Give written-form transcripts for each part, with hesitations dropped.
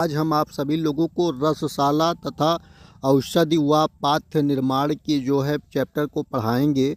आज हम आप सभी लोगों को रसशाला तथा औषधि व पाथ्य निर्माण के जो है चैप्टर को पढ़ाएंगे।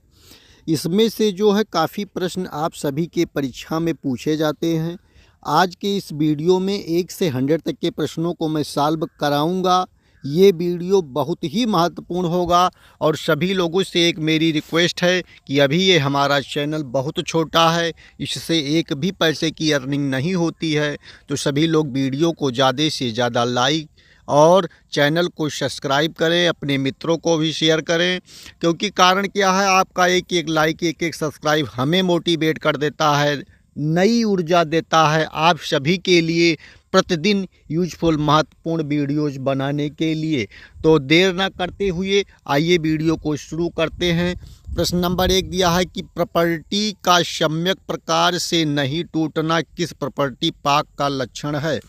इसमें से जो है काफ़ी प्रश्न आप सभी के परीक्षा में पूछे जाते हैं। आज के इस वीडियो में 1 से 100 तक के प्रश्नों को मैं सॉल्व कराऊंगा। ये वीडियो बहुत ही महत्वपूर्ण होगा और सभी लोगों से एक मेरी रिक्वेस्ट है कि अभी ये हमारा चैनल बहुत छोटा है, इससे एक भी पैसे की अर्निंग नहीं होती है। तो सभी लोग वीडियो को ज़्यादा से ज़्यादा लाइक और चैनल को सब्सक्राइब करें, अपने मित्रों को भी शेयर करें, क्योंकि कारण क्या है, आपका एक एक लाइक एक एक सब्सक्राइब हमें मोटिवेट कर देता है, नई ऊर्जा देता है आप सभी के लिए प्रतिदिन यूजफुल महत्वपूर्ण वीडियोज़ बनाने के लिए। तो देर ना करते हुए आइए वीडियो को शुरू करते हैं। प्रश्न नंबर 1 दिया है कि प्रॉपर्टी का सम्यक प्रकार से नहीं टूटना किस प्रॉपर्टी पाक का लक्षण है।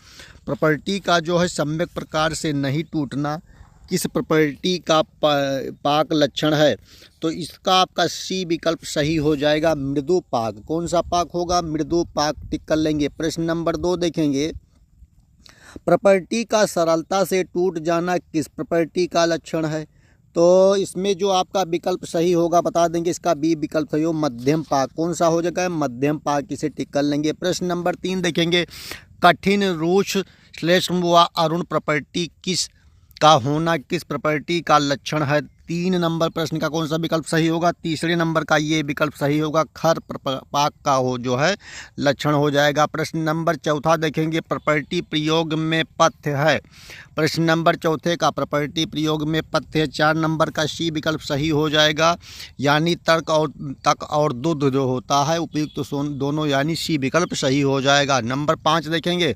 प्रॉपर्टी का जो है सम्यक प्रकार से नहीं टूटना किस प्रॉपर्टी का पाक लक्षण है। तो इसका आपका सी विकल्प सही हो जाएगा, मृदु पाक। कौन सा पाक होगा? मृदु पाक। टिक कर लेंगे। प्रश्न नंबर 2 देखेंगे, प्रॉपर्टी का सरलता से टूट जाना किस प्रॉपर्टी का लक्षण है। तो इसमें जो आपका विकल्प सही होगा बता देंगे, इसका बी विकल्प सही हो, मध्यम पाक। कौन सा हो जाएगा? मध्यम पाक। इसे टिक कर लेंगे। प्रश्न नंबर 3 देखेंगे, कठिन रूक्ष श्लेष्म व अरुण प्रॉपर्टी किस का होना किस प्रॉपर्टी का लक्षण है। 3 नंबर प्रश्न का कौन सा विकल्प सही होगा? तीसरे नंबर का ये विकल्प सही होगा, खर पाक का हो जो है लक्षण हो जाएगा। प्रश्न नंबर 4 देखेंगे, प्रॉपर्टी प्रयोग में पथ्य है। प्रश्न नंबर 4 का प्रॉपर्टी प्रयोग में पथ्य है। 4 नंबर का सी विकल्प सही हो जाएगा, यानी तक और दुध जो होता है उपयुक्त दोनों, यानी सी विकल्प सही हो जाएगा। नंबर 5 देखेंगे,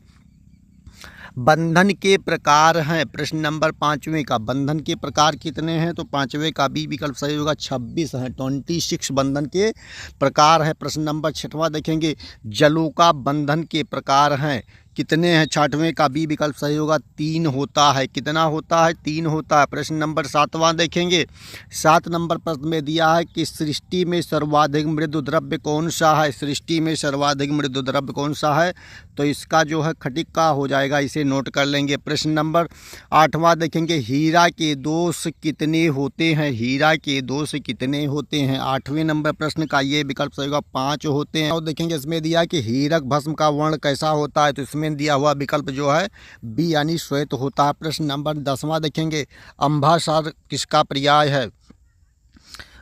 बंधन के प्रकार हैं। प्रश्न नंबर 5वें का बंधन के प्रकार कितने हैं? तो 5वें का बी विकल्प सही होगा, 26 हैं। 26 बंधन के प्रकार है। प्रश्न नंबर 6वां देखेंगे, जलों का बंधन के प्रकार हैं। कितने हैं? 6वें का बी विकल्प सही होगा, 3 होता है। कितना होता है? 3 होता है। प्रश्न नंबर 7वां देखेंगे, 7 नंबर प्रश्न में दिया है कि सृष्टि में सर्वाधिक मृदु द्रव्य कौन सा है। सृष्टि में सर्वाधिक मृदु द्रव्य कौन सा है? तो इसका जो है खटिक का हो जाएगा, इसे नोट कर लेंगे। प्रश्न नंबर 8वां देखेंगे, हीरा के दोष कितने होते हैं। हीरा के दोष कितने होते हैं? 8वें नंबर प्रश्न का ये विकल्प सही होगा, 5 होते हैं। और देखेंगे इसमें दिया कि हीरक भस्म का वर्ण कैसा होता है। तो इसमें दिया हुआ विकल्प जो है बी यानी श्वेत होता है। प्रश्न नंबर 10वां देखेंगे, अम्भासार किसका पर्याय है।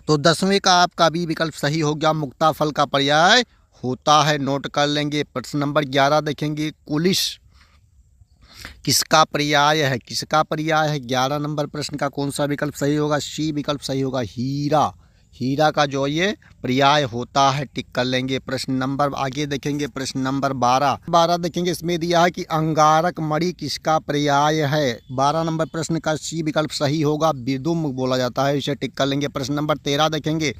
तो 10वें का आपका बी विकल्प सही हो गया, मुक्ताफल का पर्याय होता है। नोट कर लेंगे। प्रश्न नंबर 11 देखेंगे, कुलिश किसका पर्याय है। किसका पर्याय है? 11 नंबर प्रश्न का कौन सा विकल्प सही होगा? सी विकल्प सही होगा, हीरा। हीरा का जो ये पर्याय होता है। टिक कर लेंगे। प्रश्न नंबर आगे देखेंगे, प्रश्न नंबर 12 देखेंगे, इसमें दिया है कि अंगारक मणि किसका पर्याय है। 12 नंबर प्रश्न का सी विकल्प सही होगा, विदुम बोला जाता है, इसे टिक कर लेंगे। प्रश्न नंबर 13 देखेंगे,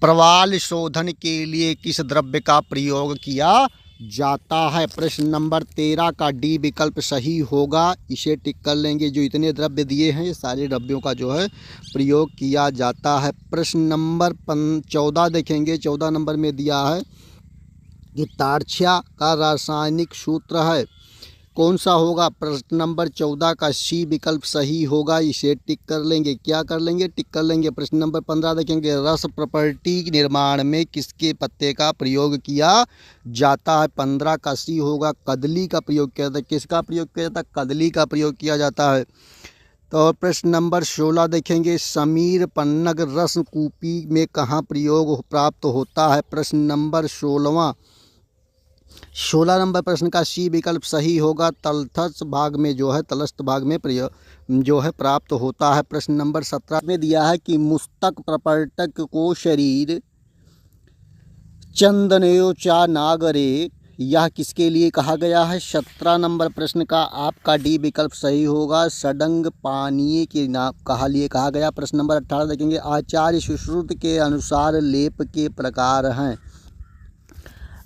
प्रवाल शोधन के लिए किस द्रव्य का प्रयोग किया जाता है। प्रश्न नंबर 13 का डी विकल्प सही होगा, इसे टिक कर लेंगे। जो इतने द्रव्य दिए हैं ये सारे द्रव्यों का जो है प्रयोग किया जाता है। प्रश्न नंबर 14 देखेंगे, 14 नंबर में दिया है कि तारछा का रासायनिक सूत्र है, कौन सा होगा। प्रश्न नंबर 14 का सी विकल्प सही होगा, इसे टिक कर लेंगे। क्या कर लेंगे? टिक कर लेंगे। प्रश्न नंबर 15 देखेंगे, रस प्रॉपर्टी निर्माण में किसके पत्ते का प्रयोग किया जाता है। 15 का सी होगा, कदली का प्रयोग किया जाता है। किसका प्रयोग किया जाता है? कदली का प्रयोग किया जाता है। तो प्रश्न नंबर 16 देखेंगे, समीर पन्नग रस कूपी में कहाँ प्रयोग प्राप्त होता है। प्रश्न नंबर 16 नंबर प्रश्न का सी विकल्प सही होगा, तलस्थ भाग में जो है तलस्थ भाग में प्रयोग जो है प्राप्त होता है। प्रश्न नंबर 17 में दिया है कि मुस्तक प्रपर्तक को शरीर चंदनयोचा नागरे, यह किसके लिए कहा गया है। 17 नंबर प्रश्न का आपका डी विकल्प सही होगा, सडंग पानीय के नाम लिए कहा गया। प्रश्न नंबर 18 देखेंगे, आचार्य सुश्रुत के अनुसार लेप के प्रकार हैं।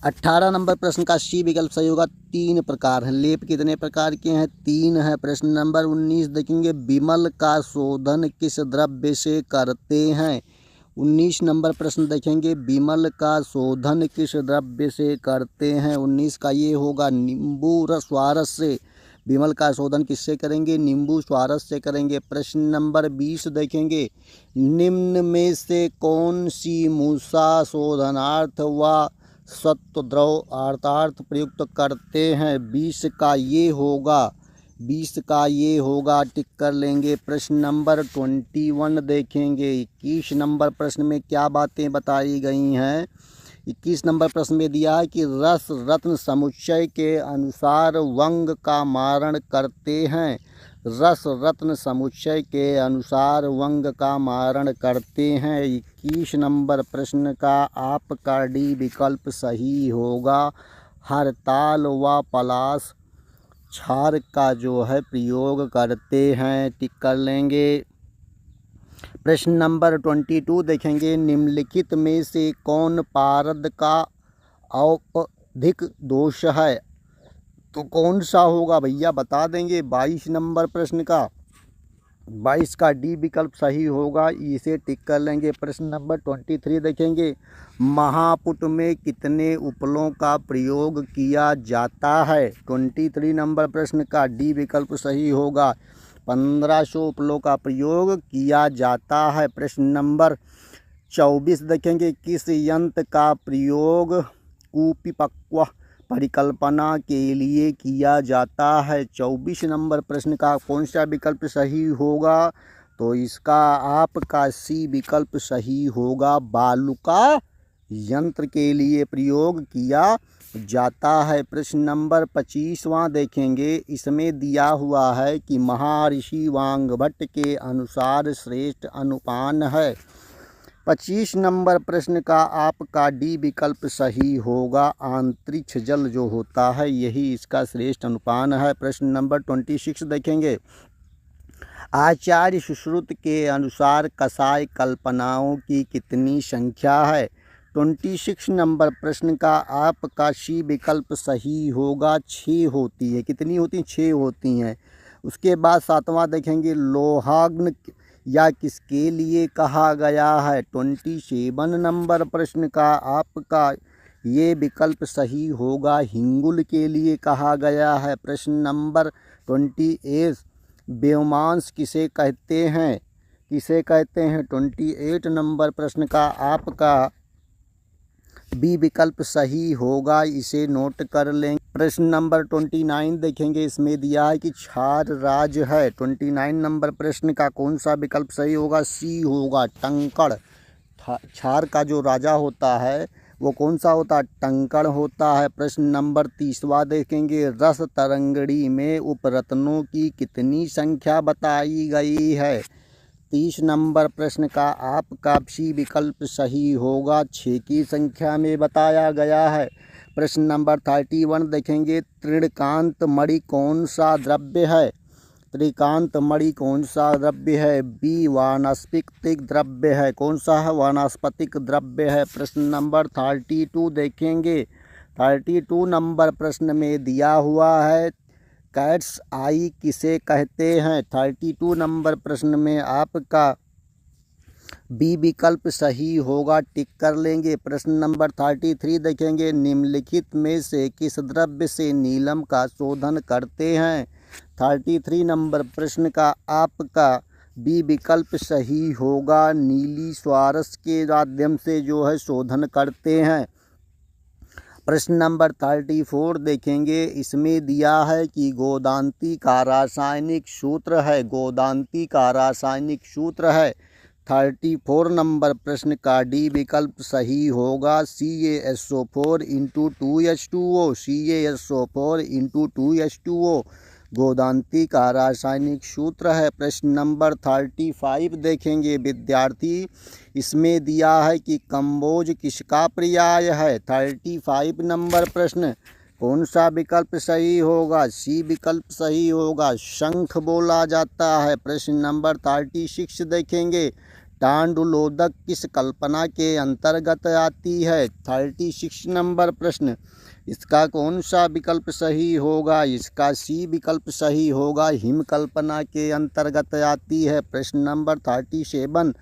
18 नंबर प्रश्न का सी विकल्प सही होगा, 3 प्रकार हैं। लेप कितने प्रकार के हैं? 3 है। प्रश्न नंबर 19 देखेंगे, विमल का शोधन किस द्रव्य से करते हैं। 19 नंबर प्रश्न देखेंगे, विमल का शोधन किस द्रव्य से करते हैं। 19 का ये होगा, नींबू रस स्वारस से। विमल का शोधन किससे करेंगे? नींबू स्वारस से करेंगे। प्रश्न नंबर 20 देखेंगे, निम्न में से कौन सी मूसा शोधनार्थ व सत्वद्रव अर्थार्थ प्रयुक्त करते हैं? 20 का ये होगा, टिक कर लेंगे। प्रश्न नंबर 21 देखेंगे। 21 नंबर प्रश्न में क्या बातें बताई गई हैं? 21 नंबर प्रश्न में दिया है कि रस रत्न समुच्चय के अनुसार वंग का मारण करते हैं। रस रत्न समुच्चय के अनुसार वंग का मारण करते हैं। 21 नंबर प्रश्न का आपका डी विकल्प सही होगा। हरताल व पलाश क्षार का जो है प्रयोग करते हैं, टिक कर लेंगे। प्रश्न नंबर 22 देखेंगे, निम्नलिखित में से कौन पारद का औपधिक दोष है? तो कौन सा होगा भैया, बता देंगे। 22 नंबर प्रश्न का 22 का डी विकल्प सही होगा, इसे टिक कर लेंगे। प्रश्न नंबर 23 देखेंगे, महापुट में कितने उपलों का प्रयोग किया जाता है? 23 नंबर प्रश्न का डी विकल्प सही होगा, 1500 उपलों का प्रयोग किया जाता है। प्रश्न नंबर 24 देखेंगे, किस यंत्र का प्रयोग कुपिपक्व परिकल्पना के लिए किया जाता है? 24 नंबर प्रश्न का कौन सा विकल्प सही होगा? तो इसका आपका सी विकल्प सही होगा, बालुका यंत्र के लिए प्रयोग किया जाता है। प्रश्न नंबर 25वां देखेंगे। इसमें दिया हुआ है कि महर्षि वांगभट्ट के अनुसार श्रेष्ठ अनुपान है। 25 नंबर प्रश्न का आपका डी विकल्प सही होगा, अंतरिक्ष जल जो होता है यही इसका श्रेष्ठ अनुपान है। प्रश्न नंबर 26 देखेंगे, आचार्य सुश्रुत के अनुसार कषाय कल्पनाओं की कितनी संख्या है? 26 नंबर प्रश्न का आपका सी विकल्प सही होगा, 6 होती है। कितनी होती हैं? 6 होती हैं। उसके बाद 7वां देखेंगे, लोहाग्न या किसके लिए कहा गया है? 27 नंबर प्रश्न का आपका ये विकल्प सही होगा, हिंगुल के लिए कहा गया है। प्रश्न नंबर 28, व्योमांश किसे कहते हैं? 28 नंबर प्रश्न का आपका बी विकल्प सही होगा, इसे नोट कर लें। प्रश्न नंबर 29 देखेंगे। इसमें दिया है कि क्षार राज है। 29 नंबर प्रश्न का कौन सा विकल्प सही होगा? सी होगा, टंकड़। क्षार का जो राजा होता है वो कौन सा होता है? टंकड़ होता है। प्रश्न नंबर 30वां देखेंगे, रस तरंगड़ी में उपरत्नों की कितनी संख्या बताई गई है? 30 नंबर प्रश्न का आपका सी विकल्प सही होगा, 6 की संख्या में बताया गया है। प्रश्न नंबर 31 देखेंगे, त्रिकांत मणि कौन सा द्रव्य है? त्रिकांत मणि कौन सा द्रव्य है? बी वानस्पतिक द्रव्य है। कौन सा है? वानस्पतिक द्रव्य है। प्रश्न नंबर 32 देखेंगे। 32 नंबर प्रश्न में दिया हुआ है, कैट्स आई किसे कहते हैं? 32 नंबर प्रश्न में आपका बी विकल्प सही होगा, टिक कर लेंगे। प्रश्न नंबर 33 देखेंगे, निम्नलिखित में से किस द्रव्य से नीलम का शोधन करते हैं? 33 नंबर प्रश्न का आपका बी विकल्प सही होगा, नीली स्वारस के माध्यम से जो है शोधन करते हैं। प्रश्न नंबर 34 देखेंगे। इसमें दिया है कि गोदांती का रासायनिक सूत्र है। गोदांती का रासायनिक सूत्र है। 34 नंबर प्रश्न का डी विकल्प सही होगा, CaSO4 × 2H2O। CaSO4 × 2H2O गोदांती का रासायनिक सूत्र है। प्रश्न नंबर 35 देखेंगे विद्यार्थी। इसमें दिया है कि कंबोज किसका पर्याय है? 35 नंबर प्रश्न कौन सा विकल्प सही होगा? सी विकल्प सही होगा, शंख बोला जाता है। प्रश्न नंबर 36 देखेंगे, टांडुलोदक किस कल्पना के अंतर्गत आती है? 36 नंबर प्रश्न, इसका कौन सा विकल्प सही होगा? इसका सी विकल्प सही होगा, हिम कल्पना के अंतर्गत आती है। प्रश्न नंबर 37,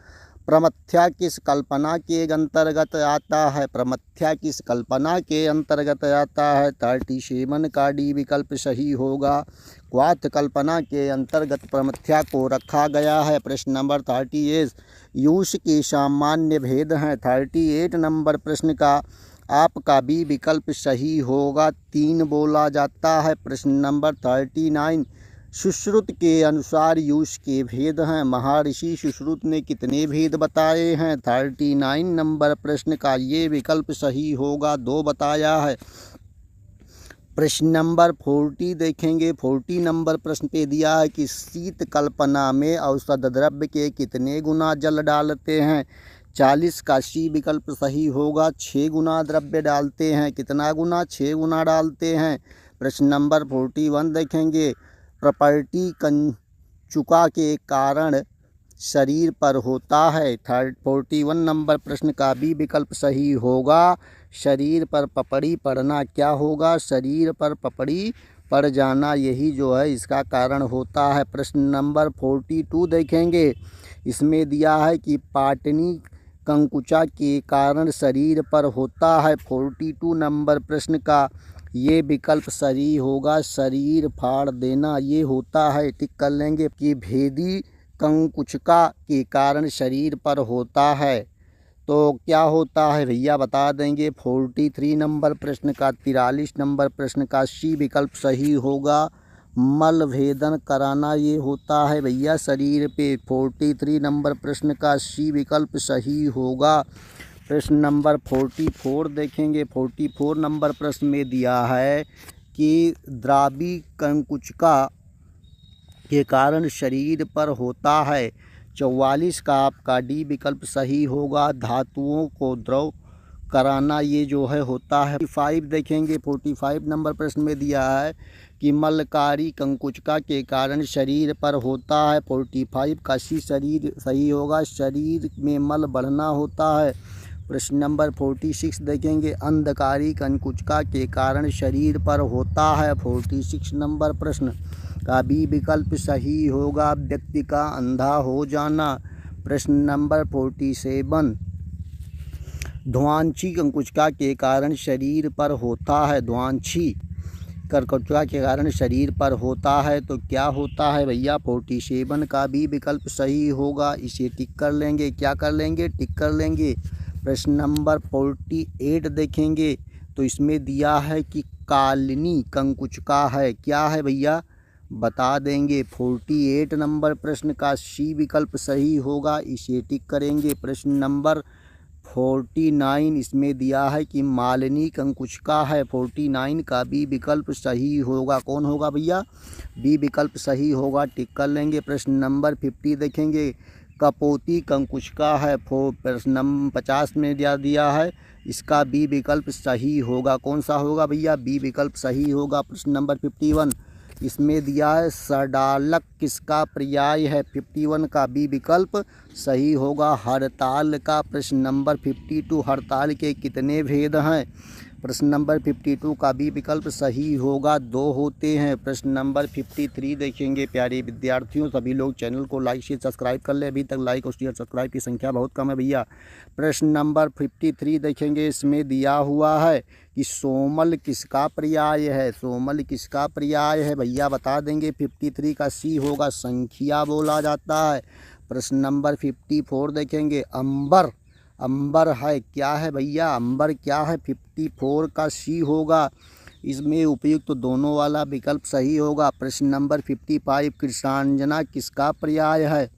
प्रमथ्या किस कल्पना के अंतर्गत आता है? प्रमथ्या किस कल्पना के अंतर्गत आता है? 37 का डी विकल्प सही होगा। क्वाथ कल्पना के अंतर्गत प्रमथ्या को रखा गया है। प्रश्न नंबर 38 यूष के सामान्य भेद हैं। 38 नंबर प्रश्न का आपका बी विकल्प सही होगा, 3 बोला जाता है। प्रश्न नंबर 39 सुश्रुत के अनुसार यूष के भेद हैं। महर्षि सुश्रुत ने कितने भेद बताए हैं? 39 नंबर प्रश्न का ये विकल्प सही होगा, 2 बताया है। प्रश्न नंबर 40 देखेंगे। 40 नंबर प्रश्न पे दिया है कि शीत कल्पना में औषध द्रव्य के कितने गुना जल डालते हैं? 40 का सी विकल्प सही होगा, 6 गुना द्रव्य डालते हैं। कितना गुना? 6 गुना डालते हैं। प्रश्न नंबर 41 देखेंगे। प्रॉपर्टी कंचुका के कारण शरीर पर होता है। 41 नंबर प्रश्न का बी विकल्प सही होगा, शरीर पर पपड़ी पड़ना। क्या होगा? शरीर पर पपड़ी पड़ जाना, यही जो है इसका कारण होता है। प्रश्न नंबर 42 देखेंगे। इसमें दिया है कि पाटनी कंकुचा के कारण शरीर पर होता है। 42 नंबर प्रश्न का ये विकल्प सही होगा, शरीर फाड़ देना, ये होता है। टिक कर लेंगे कि भेदी कंकुचका के कारण शरीर पर होता है। तो क्या होता है भैया बता देंगे। 43 नंबर प्रश्न का 43 नंबर प्रश्न का सी विकल्प सही होगा, मल भेदन कराना, ये होता है भैया शरीर पे। 43 नंबर प्रश्न का सी विकल्प सही होगा। प्रश्न नंबर 44 देखेंगे। 44 नंबर प्रश्न में दिया है कि द्रावी कंकुचका के कारण शरीर पर होता है। 44 का आपका डी विकल्प सही होगा, धातुओं को द्रव कराना, ये जो है होता है। 45 देखेंगे। 45 नंबर प्रश्न में दिया है कि मलकारी कंकुचका के कारण शरीर पर होता है। 45 का सी शरीर सही होगा, शरीर में मल बढ़ना होता है। प्रश्न नंबर 46 देखेंगे। अंधकारी कंकुचका के कारण शरीर पर होता है। 46 नंबर प्रश्न का बी विकल्प सही होगा, व्यक्ति का अंधा हो जाना। प्रश्न नंबर 47 ध्वांशी कंकुचका के कारण शरीर पर होता है। ध्वांशी कंकुचका के कारण शरीर पर होता है, तो क्या होता है भैया? 47 का बी विकल्प सही होगा, इसे टिक कर लेंगे। क्या कर लेंगे? टिक कर लेंगे। प्रश्न नंबर 48 देखेंगे। तो इसमें दिया है कि कालिनी कंकुचका है। क्या है भैया? बता देंगे। 48 नंबर प्रश्न का सी विकल्प सही होगा, इसे टिक करेंगे। प्रश्न नंबर 49 इसमें दिया है कि मालिनी कंकुचका है। 49 का बी विकल्प सही होगा। कौन होगा भैया? बी विकल्प सही होगा, टिक कर लेंगे। प्रश्न नंबर 50 देखेंगे। कपोती कंकुचका है। प्रश्न नंबर 50 में दिया है, इसका बी विकल्प सही होगा। कौन सा होगा भैया? बी विकल्प सही होगा। प्रश्न नंबर 51 इसमें दिया है सडालक किसका पर्याय है? 51 का बी विकल्प सही होगा, हड़ताल का। प्रश्न नंबर 52 हड़ताल के कितने भेद हैं? प्रश्न नंबर 52 का बी विकल्प सही होगा, 2 होते हैं। प्रश्न नंबर 53 देखेंगे। प्यारे विद्यार्थियों, सभी लोग चैनल को लाइक शेयर सब्सक्राइब कर ले, अभी तक लाइक और शेयर सब्सक्राइब की संख्या बहुत कम है भैया। प्रश्न नंबर 53 देखेंगे। इसमें दिया हुआ है कि सोमल किसका पर्याय है? सोमल किसका पर्याय है भैया? बता देंगे। 53 का सी होगा, संख्या बोला जाता है। प्रश्न नंबर 54 देखेंगे। अंबर, अंबर है। क्या है भैया? अंबर क्या है? 54 का सी होगा, इसमें उपयुक्त तो दोनों वाला विकल्प सही होगा। प्रश्न नंबर 55 कृष्णांजना किसका पर्याय है?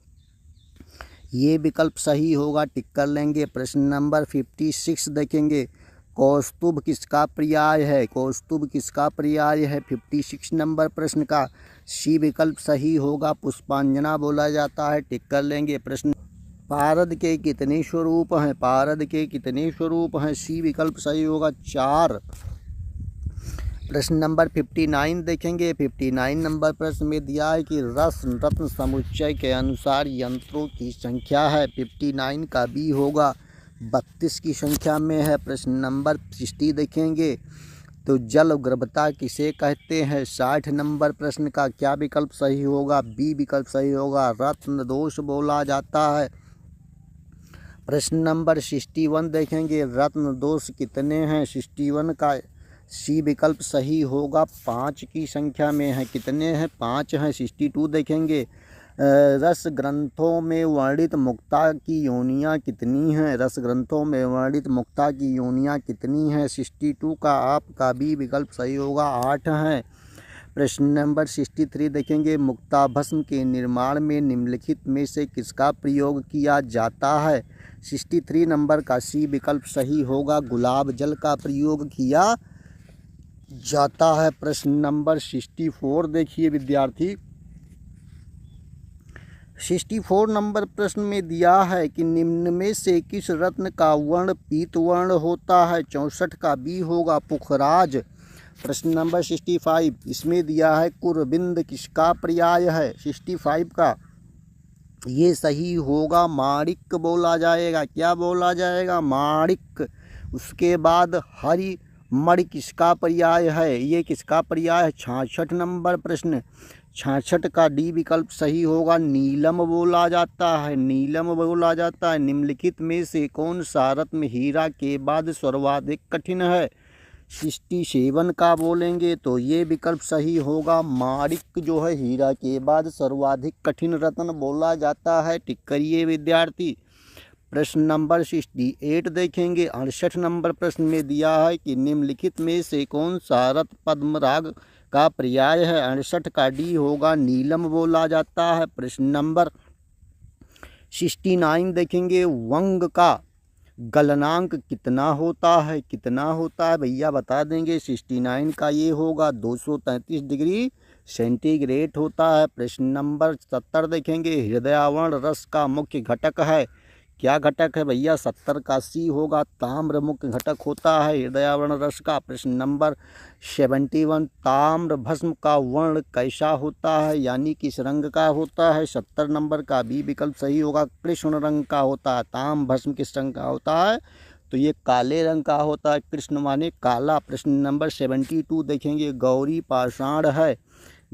ये विकल्प सही होगा, टिक कर लेंगे। प्रश्न नंबर 56 देखेंगे। कौस्तुभ किसका पर्याय है? कौस्तुभ किसका पर्याय है? 56 नंबर प्रश्न का सी विकल्प सही होगा, पुष्पांजना बोला जाता है, टिक कर लेंगे। प्रश्न पारद के कितने स्वरूप हैं? पारद के कितने स्वरूप हैं? सी विकल्प सही होगा, 4। प्रश्न नंबर 59 देखेंगे। 59 नंबर प्रश्न में दिया है कि रस रत्न समुच्चय के अनुसार यंत्रों की संख्या है। 59 का बी होगा, 32 की संख्या में है। प्रश्न नंबर 60 देखेंगे। तो जल गर्भता किसे कहते हैं? 60 नंबर प्रश्न का क्या विकल्प सही होगा? बी विकल्प सही होगा, रत्न दोष बोला जाता है। प्रश्न नंबर 61 देखेंगे, रत्न दोष कितने हैं? 61 का सी विकल्प सही होगा, 5 की संख्या में है। कितने हैं? 5 हैं। 62 देखेंगे, रस ग्रंथों में वर्णित मुक्ता की योनियाँ कितनी हैं? रस ग्रंथों में वर्णित मुक्ता की योनियाँ कितनी हैं? 62 का आपका बी विकल्प सही होगा, 8 हैं। प्रश्न नंबर 63 देखेंगे, मुक्ता भस्म के निर्माण में निम्नलिखित में से किसका प्रयोग किया जाता है? 63 नंबर का सी विकल्प सही होगा, गुलाब जल का प्रयोग किया जाता है। प्रश्न नंबर 64 देखिए विद्यार्थी, 64 नंबर प्रश्न में दिया है कि निम्न में से किस रत्न का वर्ण पीत वर्ण होता है? 64 का बी होगा, पुखराज। प्रश्न नंबर 65, इसमें दिया है कुरबिंद किसका पर्याय है? 65 का ये सही होगा, माणिक बोला जाएगा। क्या बोला जाएगा? माणिक। उसके बाद हरि मणि किसका पर्याय है? ये किसका पर्याय है? 66 नंबर प्रश्न, 66 का डी विकल्प सही होगा, नीलम बोला जाता है। नीलम बोला जाता है। निम्नलिखित में से कौन सा रत्न हीरा के बाद सर्वाधिक कठिन है? 67 का बोलेंगे तो ये विकल्प सही होगा, माणिक जो है हीरा के बाद सर्वाधिक कठिन रत्न बोला जाता है। टिक करिए विद्यार्थी। प्रश्न नंबर 68 देखेंगे, 68 नंबर प्रश्न में दिया है कि निम्नलिखित में से कौन सा रत्न पद्मराग का पर्याय है? 68 का डी होगा, नीलम बोला जाता है। प्रश्न नंबर 69 देखेंगे, वंग का गलनांक कितना होता है? कितना होता है भैया बता देंगे। 69 का ये होगा 233 डिग्री सेंटीग्रेड होता है। प्रश्न नंबर 70 देखेंगे, हृदयावरण रस का मुख्य घटक है। क्या घटक है भैया? 70 का सी होगा, ताम्र मुख्य घटक होता है हृदयावरण रस का। प्रश्न नंबर 71, ताम्र भस्म का वर्ण कैसा होता है? यानी किस रंग का होता है? 70 नंबर का बी विकल्प सही होगा, कृष्ण रंग का होता है। ताम्र भस्म किस रंग का होता है? तो ये काले रंग का होता है, कृष्ण माने काला। प्रश्न नंबर 72 देखेंगे, गौरी पाषाण है।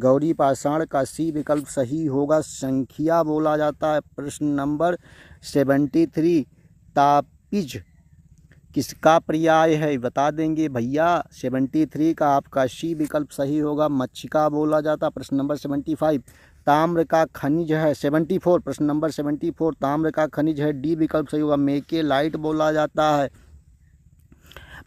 गौरी पाषाण का सी विकल्प सही होगा, संख्या बोला जाता है। प्रश्न नंबर 73, तापिज किसका पर्याय है? बता देंगे भैया। 73 का आपका सी विकल्प सही होगा, मच्छिका बोला जाता। प्रश्न नंबर 75, ताम्र का खनिज है। 74 प्रश्न नंबर 74, ताम्र का खनिज है, डी विकल्प सही होगा, मेकेलाइट बोला जाता है।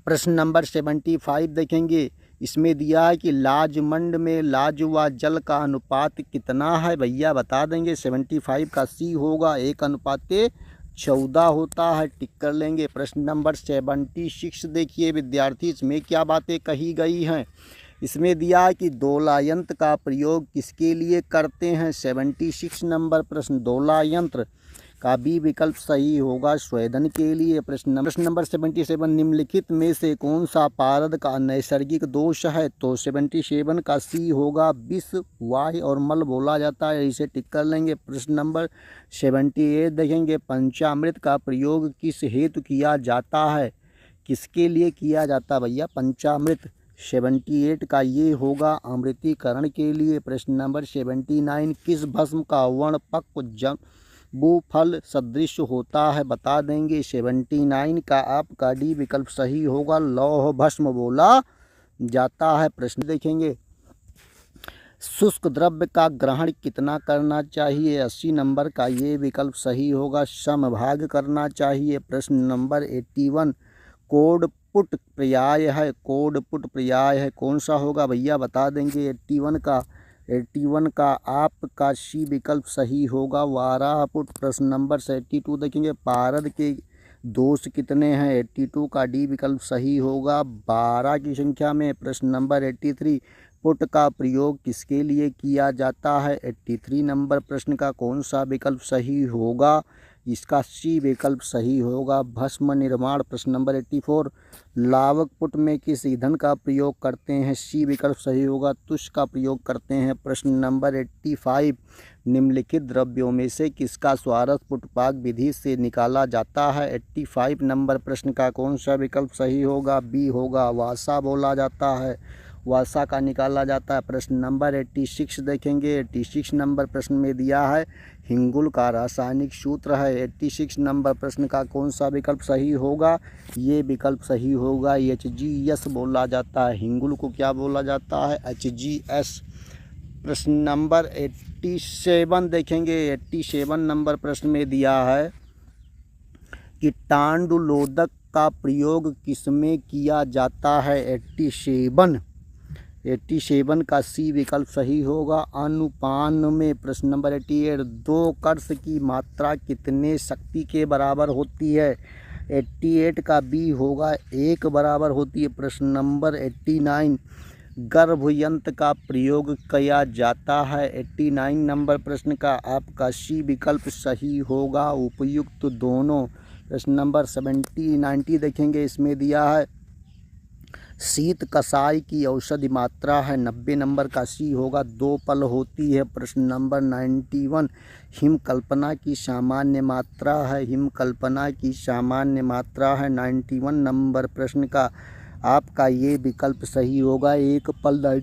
प्रश्न नंबर 75 देखेंगे, इसमें दिया है कि लाजमंड में लाज व जल का अनुपात कितना है? भैया बता देंगे। 75 का सी होगा, 1:14 होता है। टिक कर लेंगे। प्रश्न नंबर 76 देखिए विद्यार्थी, इसमें क्या बातें कही गई हैं? इसमें दिया है कि दोला यंत्र का प्रयोग किसके लिए करते हैं? 76 नंबर प्रश्न, दोला यंत्र का बी विकल्प सही होगा, स्वेदन के लिए। प्रश्न नंबर 77, निम्नलिखित में से कौन सा पारद का नैसर्गिक दोष है? तो 77 का सी होगा, विष वायु और मल बोला जाता है, इसे टिक कर लेंगे। प्रश्न नंबर 78 देखेंगे, पंचामृत का प्रयोग किस हेतु किया जाता है? किसके लिए किया जाता भैया पंचामृत? 78 का ये होगा, अमृतीकरण के लिए। प्रश्न नंबर 79, किस भस्म का वर्ण पक्व वो फल सदृश होता है? बता देंगे। 79 का आपका डी विकल्प सही होगा, लौह भस्म बोला जाता है। प्रश्न देखेंगे, शुष्क द्रव्य का ग्रहण कितना करना चाहिए? 80 नंबर का ये विकल्प सही होगा, समभाग करना चाहिए। प्रश्न नंबर 81, कोड पुट पर्याय है। कोड पुट पर्याय है, कौन सा होगा भैया बता देंगे। 81 का आपका सी विकल्प सही होगा, वाराह पुट। प्रश्न नंबर 82 देखेंगे, पारद के दोष कितने हैं? 82 का डी विकल्प सही होगा, 12 की संख्या में। प्रश्न नंबर 83, पुट का प्रयोग किसके लिए किया जाता है? 83 नंबर प्रश्न का कौन सा विकल्प सही होगा? इसका सी विकल्प सही होगा, भस्म निर्माण। प्रश्न नंबर 84, लावक पुट में किस ईंधन का प्रयोग करते हैं? सी विकल्प सही होगा, तुष का प्रयोग करते हैं। प्रश्न नंबर 85, निम्नलिखित द्रव्यों में से किसका स्वारस पुटपाक विधि से निकाला जाता है? 85 नंबर प्रश्न का कौन सा विकल्प सही होगा? बी होगा, वासा बोला जाता है। वसा का निकाला जाता है। प्रश्न नंबर 86 देखेंगे। 86 नंबर प्रश्न में दिया है हिंगुल का रासायनिक सूत्र है। 86 नंबर प्रश्न का कौन सा विकल्प सही होगा? ये विकल्प सही होगा, HGS बोला जाता है। हिंगुल को क्या बोला जाता है? HGS। प्रश्न नंबर 87 देखेंगे। 87 नंबर प्रश्न में दिया है कि तांडुलोदक का प्रयोग किसमें किया जाता है? 87 का सी विकल्प सही होगा, अनुपान में। प्रश्न नंबर 88 दो कर्ष की मात्रा कितने शक्ति के बराबर होती है? 88 का बी होगा, 1 बराबर होती है। प्रश्न नंबर 89 गर्भयंत्र का प्रयोग किया जाता है। 89 नंबर प्रश्न का आपका सी विकल्प सही होगा, उपयुक्त दोनों। प्रश्न नंबर 90 देखेंगे। इसमें दिया है शीत कषाय की औषधि मात्रा है। 90 नंबर का सी होगा, 2 पल होती है। प्रश्न नंबर 91 हिमकल्पना की सामान्य मात्रा है। हिमकल्पना की सामान्य मात्रा है। 91 नंबर प्रश्न का आपका ये विकल्प सही होगा, 1 पल।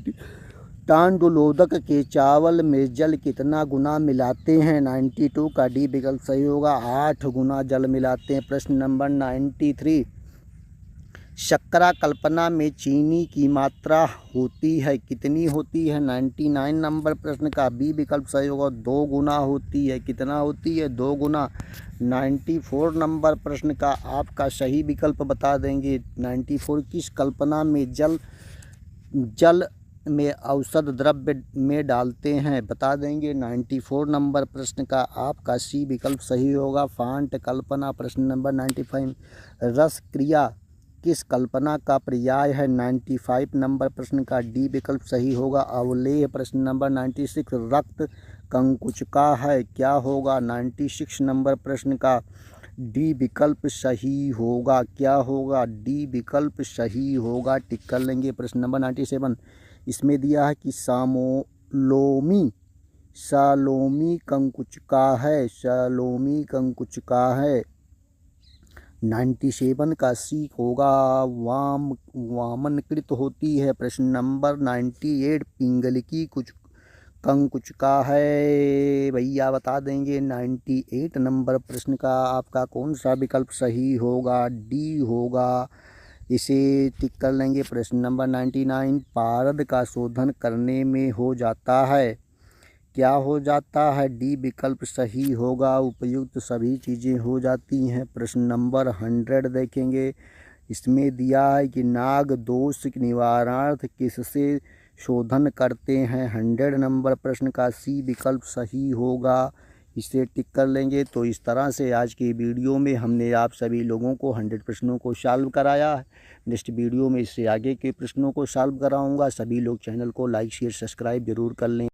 तांडुलोदक के चावल में जल कितना गुना मिलाते हैं? 92 का डी विकल्प सही होगा, 8 गुना जल मिलाते हैं। प्रश्न नंबर 93 शर्करा कल्पना में चीनी की मात्रा होती है, कितनी होती है? 99 नंबर प्रश्न का बी विकल्प सही होगा, 2 गुना होती है। कितना होती है? 2 गुना। 94 नंबर प्रश्न का आपका सही विकल्प बता देंगे। 94 किस कल्पना में जल में औषध द्रव्य में डालते हैं? बता देंगे। 94 नंबर प्रश्न का आपका सी विकल्प सही होगा, फांट कल्पना। प्रश्न नंबर 95 रस क्रिया किस कल्पना का पर्याय है? 95 नंबर प्रश्न का डी विकल्प सही होगा, अवलेह। प्रश्न नंबर 96 रक्त कंकुचका है, क्या होगा? 96 नंबर प्रश्न का डी विकल्प सही होगा, क्या होगा? डी विकल्प सही होगा, टिक कर लेंगे। प्रश्न नंबर 97 इसमें दिया है कि सालोमी कंकुचका है। सालोमी कंकुचका है। 97 का सी होगा, वामनकृत होती है। प्रश्न नंबर 98 पिंगलकी कंकुचका है, भैया बता देंगे। 98 नंबर प्रश्न का आपका कौन सा विकल्प सही होगा? डी होगा, इसे टिक कर लेंगे। प्रश्न नंबर 99 पारद का शोधन करने में हो जाता है, क्या हो जाता है? डी विकल्प सही होगा, उपयुक्त सभी चीज़ें हो जाती हैं। प्रश्न नंबर 100 देखेंगे। इसमें दिया है कि नाग दोष निवारणार्थ किससे शोधन करते हैं? 100 नंबर प्रश्न का सी विकल्प सही होगा, इसे टिक कर लेंगे। तो इस तरह से आज की वीडियो में हमने आप सभी लोगों को 100 प्रश्नों को सॉल्व कराया है। नेक्स्ट वीडियो में इससे आगे के प्रश्नों को सॉल्व कराऊंगा। सभी लोग चैनल को लाइक शेयर सब्सक्राइब जरूर कर लें।